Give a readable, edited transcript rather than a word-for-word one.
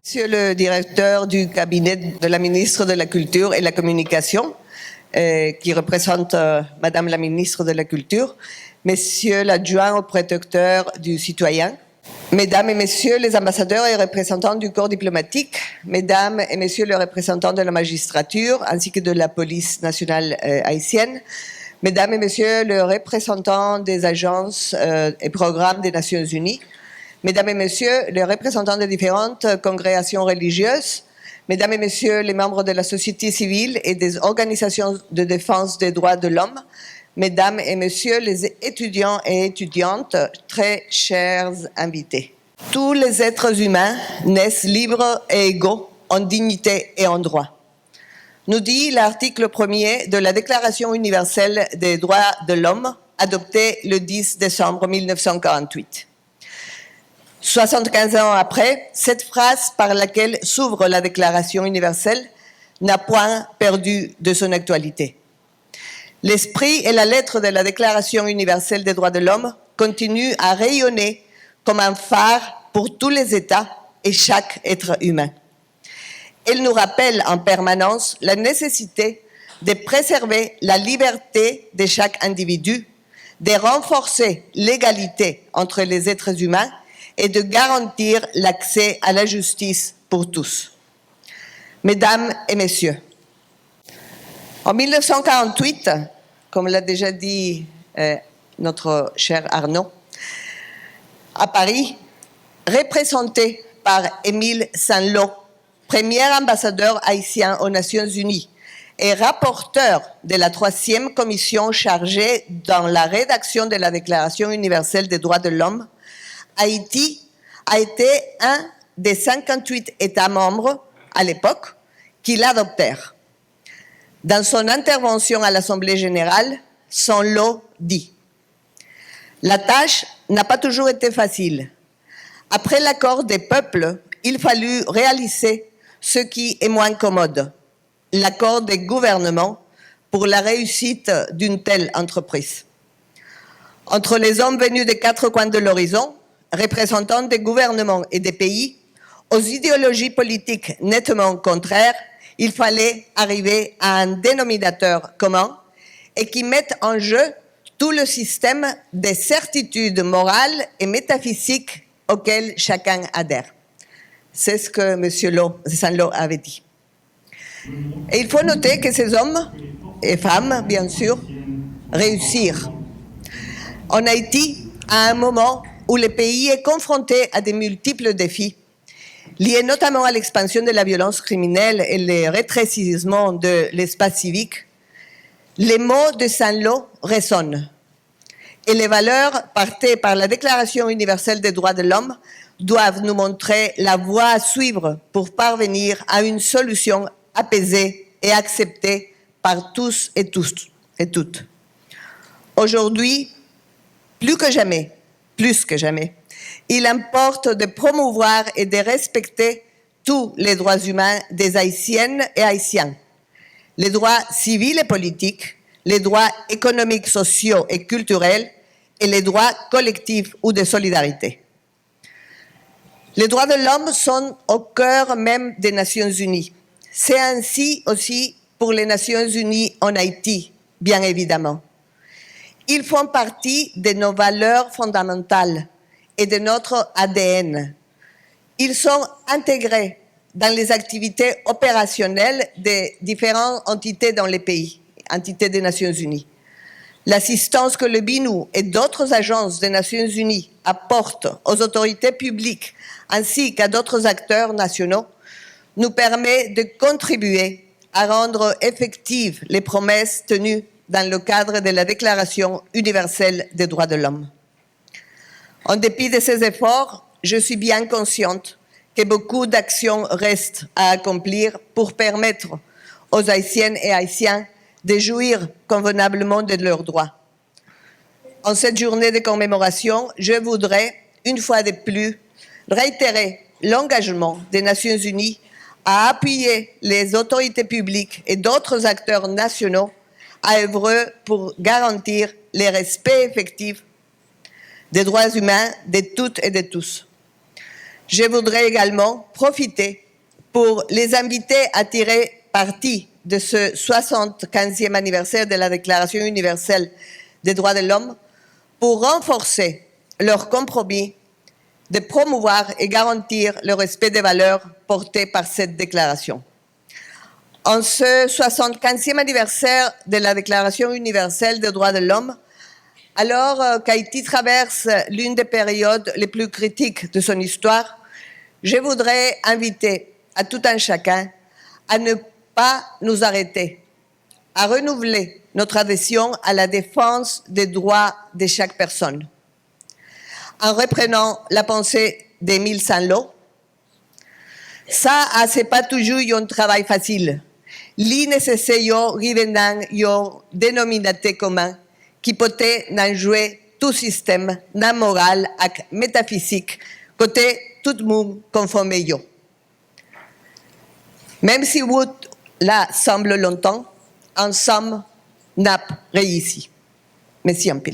Monsieur le directeur du cabinet de la ministre de la Culture et de la Communication, qui représente Madame la ministre de la Culture, Monsieur l'adjoint au protecteur du citoyen, Mesdames et Messieurs les ambassadeurs et représentants du corps diplomatique, Mesdames et Messieurs les représentants de la magistrature ainsi que de la police nationale haïtienne, Mesdames et Messieurs les représentants des agences et programmes des Nations Unies, Mesdames et Messieurs les représentants des différentes congrégations religieuses, Mesdames et Messieurs les membres de la société civile et des organisations de défense des droits de l'homme, Mesdames et Messieurs les étudiants et étudiantes, très chers invités. Tous les êtres humains naissent libres et égaux en dignité et en droit. Nous dit l'article 1er de la Déclaration universelle des droits de l'homme, adoptée le 10 décembre 1948. 75 ans après, cette phrase par laquelle s'ouvre la Déclaration universelle n'a point perdu de son actualité. L'esprit et la lettre de la Déclaration universelle des droits de l'homme continuent à rayonner comme un phare pour tous les États et chaque être humain. Elle nous rappelle en permanence la nécessité de préserver la liberté de chaque individu, de renforcer l'égalité entre les êtres humains et de garantir l'accès à la justice pour tous. Mesdames et Messieurs, en 1948, comme l'a déjà dit notre cher Arnaud, à Paris, représenté par Émile Saint-Lô, premier ambassadeur haïtien aux Nations Unies et rapporteur de la 3e commission chargée dans la rédaction de la Déclaration universelle des droits de l'homme, Haïti a été un des 58 États membres à l'époque qui l'adoptèrent. Dans son intervention à l'Assemblée générale, Saint-Lô dit « La tâche n'a pas toujours été facile. Après l'accord des peuples, il fallut réaliser ce qui est moins commode, l'accord des gouvernements pour la réussite d'une telle entreprise. Entre les hommes venus des 4 coins de l'horizon, représentants des gouvernements et des pays, aux idéologies politiques nettement contraires, il fallait arriver à un dénominateur commun et qui mette en jeu tout le système des certitudes morales et métaphysiques auxquelles chacun adhère. C'est ce que M. Saint-Lô avait dit. Et il faut noter que ces hommes et femmes, bien sûr, réussirent. En Haïti, à un moment où le pays est confronté à de multiples défis, liés notamment à l'expansion de la violence criminelle et le rétrécissement de l'espace civique, les mots de Saint-Lô résonnent. Et les valeurs portées par la Déclaration universelle des droits de l'homme doivent nous montrer la voie à suivre pour parvenir à une solution apaisée et acceptée par tous et toutes. Aujourd'hui, plus que jamais, il importe de promouvoir et de respecter tous les droits humains des Haïtiennes et Haïtiens, les droits civils et politiques, les droits économiques, sociaux et culturels et les droits collectifs ou de solidarité. Les droits de l'homme sont au cœur même des Nations Unies. C'est ainsi aussi pour les Nations Unies en Haïti, bien évidemment. Ils font partie de nos valeurs fondamentales et de notre ADN. Ils sont intégrés dans les activités opérationnelles des différentes entités dans les pays, entités des Nations Unies. L'assistance que le BINU et d'autres agences des Nations Unies apportent aux autorités publiques ainsi qu'à d'autres acteurs nationaux nous permet de contribuer à rendre effectives les promesses tenues dans le cadre de la Déclaration universelle des droits de l'homme. En dépit de ces efforts, je suis bien consciente que beaucoup d'actions restent à accomplir pour permettre aux Haïtiennes et Haïtiens de jouir convenablement de leurs droits. En cette journée de commémoration, je voudrais, une fois de plus, réitérer l'engagement des Nations Unies à appuyer les autorités publiques et d'autres acteurs nationaux à œuvrer pour garantir le respect effectif des droits humains de toutes et de tous. Je voudrais également profiter pour les inviter à tirer parti de ce 75e anniversaire de la Déclaration universelle des droits de l'homme pour renforcer leur compromis de promouvoir et garantir le respect des valeurs portées par cette déclaration. En ce 75e anniversaire de la Déclaration universelle des droits de l'homme, alors qu'Haïti traverse l'une des périodes les plus critiques de son histoire, je voudrais inviter à tout un chacun à ne pas nous arrêter, à renouveler notre adhésion à la défense des droits de chaque personne. En reprenant la pensée d'Émile Saint-Lô, ça, c'est pas toujours un travail facile. Li necessario rivenan yo denominateur commun qui peut n'en jouer tout système, nan moral et métaphysique, côté tout le monde conforme yo. Même si vous là semble longtemps, ensemble n'a réussi. Merci un peu.